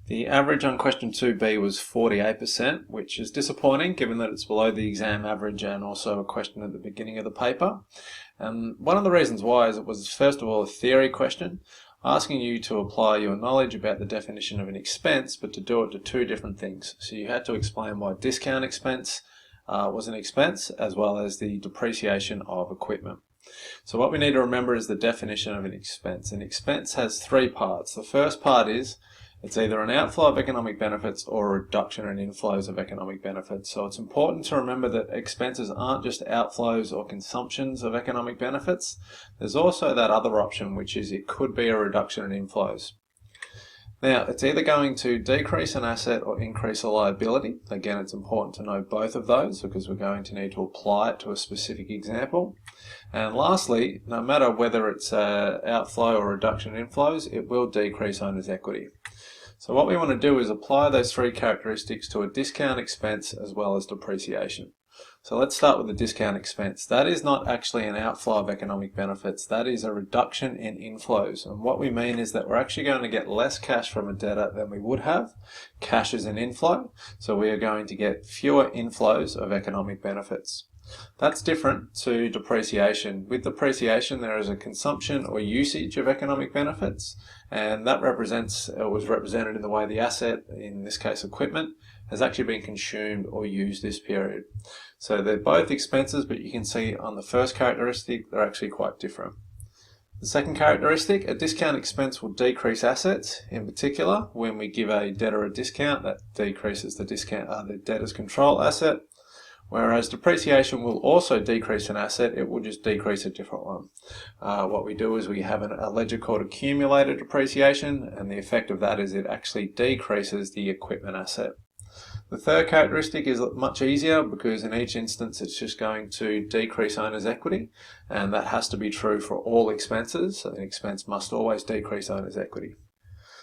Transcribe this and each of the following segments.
The average on question 2b was 48%, which is disappointing given that it's below the exam average and also a question at the beginning of the paper. And one of the reasons why is it was first of all a theory question, asking you to apply your knowledge about the definition of an expense, but to do it to two different things. So you had to explain why discount expense was an expense, as well as the depreciation of equipment. So what we need to remember is the definition of an expense. An expense has three parts. The first part is it's either an outflow of economic benefits or a reduction in inflows of economic benefits. So it's important to remember that expenses aren't just outflows or consumptions of economic benefits. There's also that other option, which is it could be a reduction in inflows. Now, it's either going to decrease an asset or increase a liability. Again, it's important to know both of those because we're going to need to apply it to a specific example. And lastly, no matter whether it's an outflow or reduction in inflows, it will decrease owner's equity. So what we want to do is apply those three characteristics to a discount expense as well as depreciation. So let's start with the discount expense. That is not actually an outflow of economic benefits. That is a reduction in inflows. And what we mean is that we're actually going to get less cash from a debtor than we would have. Cash is an inflow, so we are going to get fewer inflows of economic benefits. That's different to depreciation. With depreciation, there is a consumption or usage of economic benefits, and that was represented in the way the asset, in this case equipment, has actually been consumed or used this period. So they're both expenses, but you can see on the first characteristic, they're actually quite different. The second characteristic, a discount expense will decrease assets. In particular, when we give a debtor a discount, that decreases the the debtor's control asset. Whereas depreciation will also decrease an asset, it will just decrease a different one. What we do is we have a ledger called accumulated depreciation, and the effect of that is it actually decreases the equipment asset. The third characteristic is much easier because in each instance it's just going to decrease owner's equity, and that has to be true for all expenses. So an expense must always decrease owner's equity.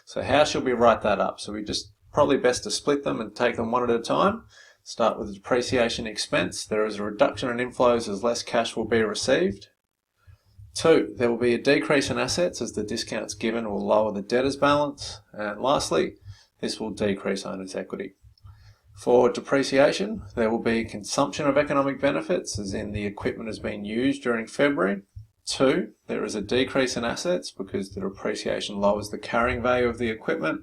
So how should we write that up? So we just probably best to split them and take them one at a time. Start with the depreciation expense. There is a reduction in inflows as less cash will be received. 2, there will be a decrease in assets as the discounts given will lower the debtor's balance. And lastly, this will decrease owner's equity. For depreciation, there will be consumption of economic benefits, as in the equipment has been used during February. 2, there is a decrease in assets because the depreciation lowers the carrying value of the equipment.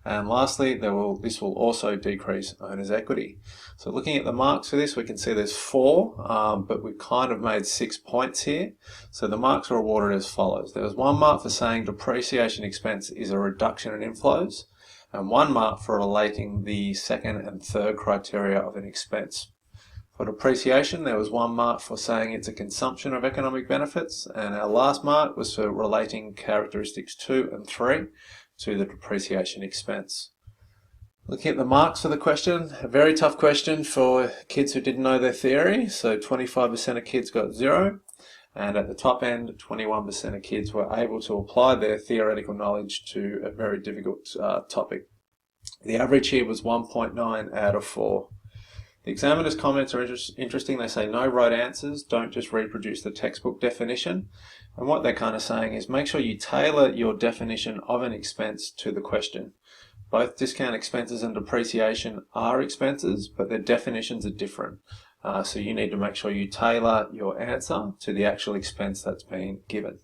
And lastly, this will also decrease owner's equity. So looking at the marks for this, we can see there's 4, but we've kind of made 6 points here. So the marks are awarded as follows. There was 1 mark for saying depreciation expense is a reduction in inflows, and 1 mark for relating the second and third criteria of an expense. For depreciation, there was 1 mark for saying it's a consumption of economic benefits, and our last mark was for relating characteristics 2 and 3 to the depreciation expense. Looking at the marks for the question, a very tough question for kids who didn't know their theory. So 25% of kids got 0, and at the top end, 21% of kids were able to apply their theoretical knowledge to a very difficult topic. The average here was 1.9 out of 4. The examiner's comments are interesting. They say no right answers, don't just reproduce the textbook definition. And what they're kind of saying is make sure you tailor your definition of an expense to the question. Both discount expenses and depreciation are expenses, but their definitions are different. So you need to make sure you tailor your answer to the actual expense that's being given.